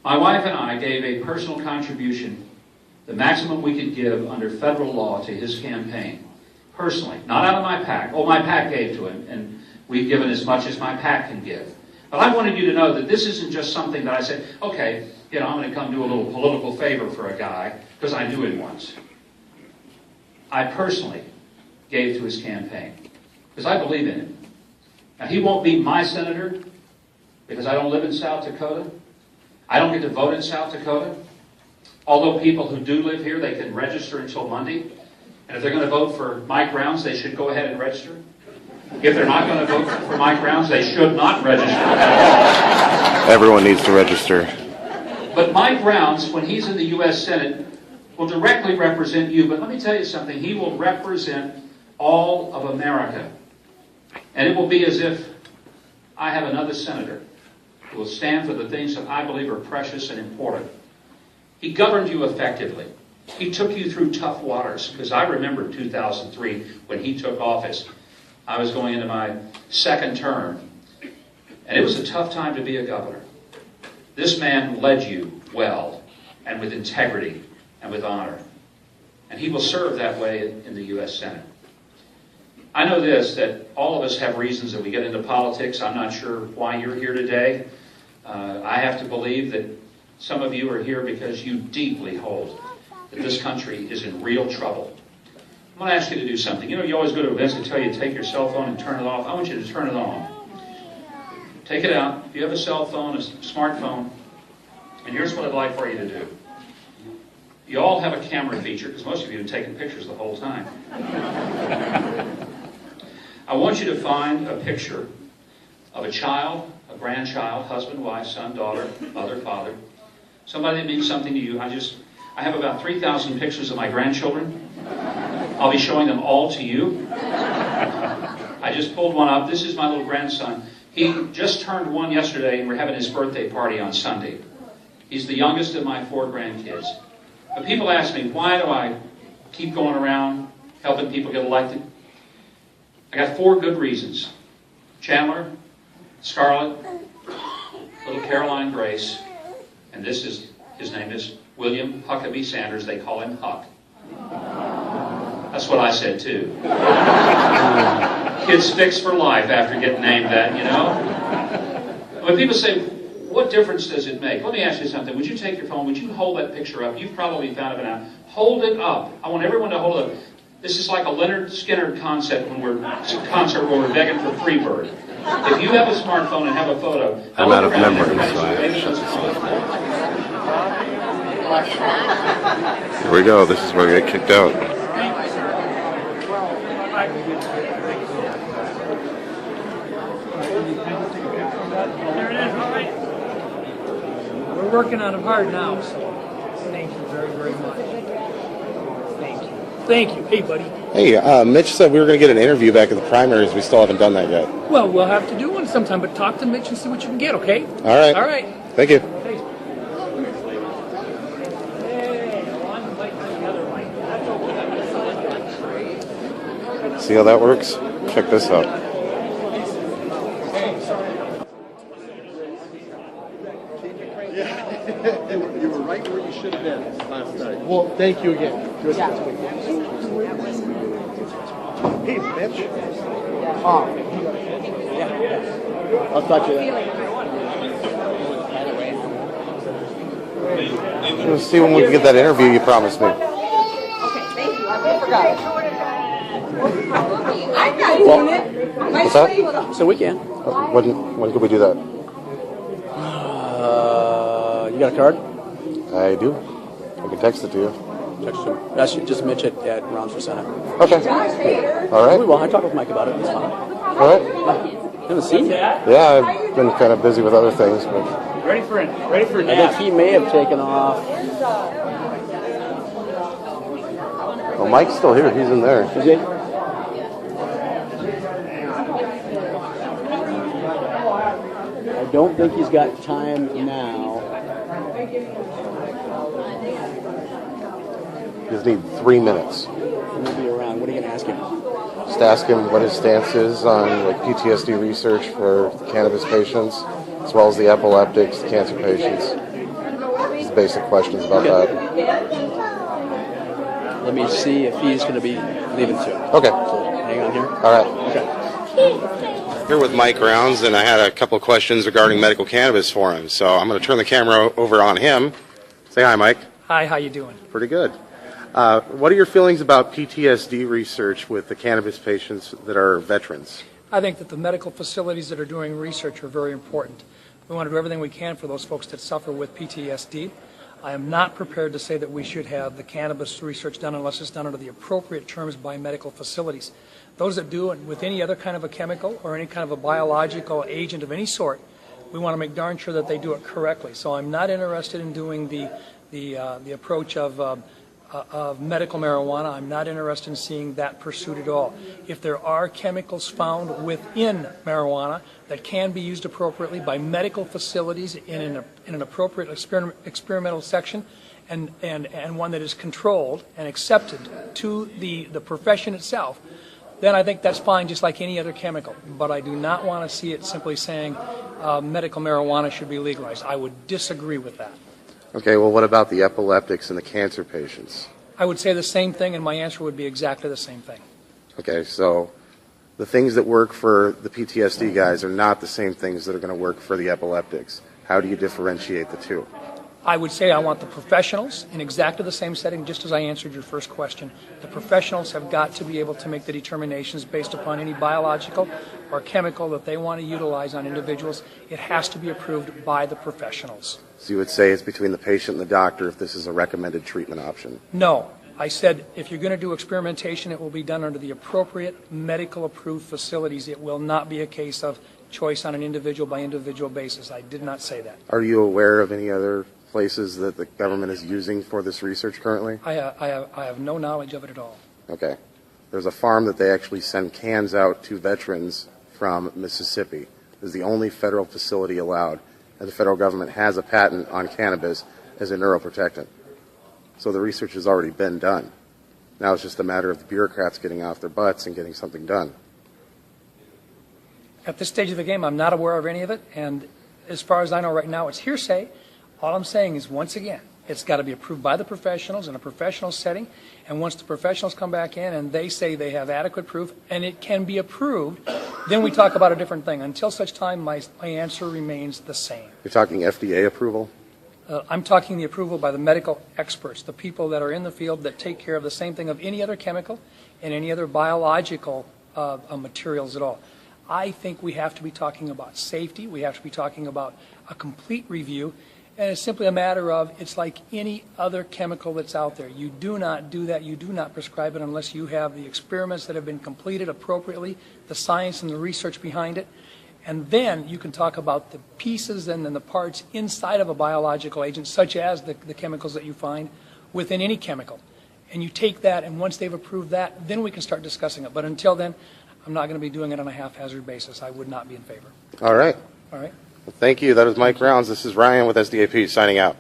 My wife and I gave a personal contribution, the maximum we could give under federal law, to his campaign. Personally, not out of my PAC. Oh, my PAC gave to him, and we've given as much as my PAC can give. But I wanted you to know that this isn't just something that I said, okay, I'm going to come do a little political favor for a guy, because I knew him once. I personally gave to his campaign, because I believe in him. Now, he won't be my senator, because I don't live in South Dakota. I don't get to vote in South Dakota. Although people who do live here, they can register until Monday. And if they're going to vote for Mike Rounds, they should go ahead and register. If they're not going to vote for Mike Rounds, they should not register. Everyone needs to register. But Mike Rounds, when he's in the U.S. Senate, will directly represent you. But let me tell you something. He will represent all of America. And it will be as if I have another senator who will stand for the things that I believe are precious and important. He governed you effectively. He took you through tough waters, because I remember 2003 when he took office. I was going into my second term, and it was a tough time to be a governor. This man led you well, and with integrity, and with honor. And he will serve that way in the U.S. Senate. I know this, that all of us have reasons that we get into politics. I'm not sure why you're here today. I have to believe that some of you are here because you deeply hold that this country is in real trouble. I'm going to ask you to do something. You always go to events that tell you to take your cell phone and turn it off. I want you to turn it on. Take it out. If you have a cell phone, a smartphone, and here's what I'd like for you to do. You all have a camera feature, because most of you have taken pictures the whole time. I want you to find a picture of a child, a grandchild, husband, wife, son, daughter, mother, father, somebody that means something to you. I have about 3,000 pictures of my grandchildren. I'll be showing them all to you. I just pulled one up. This is my little grandson. He just turned 1 yesterday, and we're having his birthday party on Sunday. He's the youngest of my 4 grandkids. But people ask me, why do I keep going around helping people get elected? I got 4 good reasons. Chandler, Scarlett, little Caroline Grace, and his name is William Huckabee Sanders. They call him Huck. That's what I said too. Kids fixed for life after getting named that, When people say, what difference does it make? Let me ask you something. Would you take your phone? Would you hold that picture up? You've probably found it now. Hold it up. I want everyone to hold it up. This is like a Leonard Skinner concert when we're begging for Freebird. If you have a smartphone and have a photo, I'm out of memory, Here we go. This is where we get kicked out. We're working on it hard now, so thank you very, very much. Thank you. Thank you. Hey, buddy. Hey, Mitch said we were going to get an interview back at the primaries. We still haven't done that yet. Well, we'll have to do one sometime, but talk to Mitch and see what you can get, okay? All right. All right. Thank you. Thanks. See how that works? Check this out. You were right where you should have been last night. Well, thank you again. Good. Hey, Mitch. I'll talk to you later. Let's see when we can get that interview you promised me. Okay, thank you. I forgot. I'm not doing it. What's that? So we can. When could we do that? You got a card? I do. I can text it to you. Text you. That's just Mitch at Rounds for Senate. Okay. All right. We will. I talked with Mike about it. It's fine. All right. You haven't seen it? Yeah, I've been kind of busy with other things, but Ready for a I think he may have taken off. well, Mike's still here. He's in there. Is he? I don't think he's got time now. You just need 3 minutes. He'll be around. What are you going to ask him? Just ask him what his stance is on PTSD research for cannabis patients, as well as the epileptics, the cancer patients. basic questions about that. Let me see if he's going to be leaving soon. Okay. So hang on here. All right. Okay. Here with Mike Rounds, and I had a couple of questions regarding medical cannabis for him. So I'm going to turn the camera over on him. Say hi, Mike. Hi, how you doing? Pretty good. What are your feelings about PTSD research with the cannabis patients that are veterans? I think that the medical facilities that are doing research are very important. We want to do everything we can for those folks that suffer with PTSD. I am not prepared to say that we should have the cannabis research done unless it's done under the appropriate terms by medical facilities. Those that do it with any other kind of a chemical or any kind of a biological agent of any sort, we want to make darn sure that they do it correctly. So I'm not interested in doing the approach of medical marijuana. I'm not interested in seeing that pursued at all. If there are chemicals found within marijuana that can be used appropriately by medical facilities in an appropriate experimental section and one that is controlled and accepted to the profession itself, then I think that's fine, just like any other chemical. But I do not want to see it simply saying medical marijuana should be legalized. I would disagree with that. Okay, well, what about the epileptics and the cancer patients? I would say the same thing, and my answer would be exactly the same thing. Okay, so the things that work for the PTSD guys are not the same things that are going to work for the epileptics. How do you differentiate the two? I would say I want the professionals in exactly the same setting, just as I answered your first question. The professionals have got to be able to make the determinations based upon any biological or chemical that they want to utilize on individuals. It has to be approved by the professionals. So you would say it's between the patient and the doctor if this is a recommended treatment option? No. I said if you're going to do experimentation, it will be done under the appropriate medical approved facilities. It will not be a case of choice on an individual by individual basis. I did not say that. Are you aware of any other places that the government is using for this research currently? I have no knowledge of it at all. Okay. There's a farm that they actually send cans out to veterans from Mississippi. It's the only federal facility allowed, and the federal government has a patent on cannabis as a neuroprotectant. So the research has already been done. Now it's just a matter of the bureaucrats getting off their butts and getting something done. At this stage of the game, I'm not aware of any of it, and as far as I know right now, it's hearsay. All I'm saying is, once again, it's got to be approved by the professionals in a professional setting, and once the professionals come back in and they say they have adequate proof and it can be approved, then we talk about a different thing. Until such time, my answer remains the same. You're talking FDA approval? I'm talking the approval by the medical experts, the people that are in the field that take care of the same thing of any other chemical and any other biological materials at all. I think we have to be talking about safety. We have to be talking about a complete review. And it's simply a matter of, it's like any other chemical that's out there. You do not do that. You do not prescribe it unless you have the experiments that have been completed appropriately, the science and the research behind it. And then you can talk about the pieces and then the parts inside of a biological agent, such as the chemicals that you find within any chemical. And you take that, and once they've approved that, then we can start discussing it. But until then, I'm not going to be doing it on a haphazard basis. I would not be in favor. All right. All right? Well, thank you. That is Mike Rounds. This is Ryan with SDAP signing out.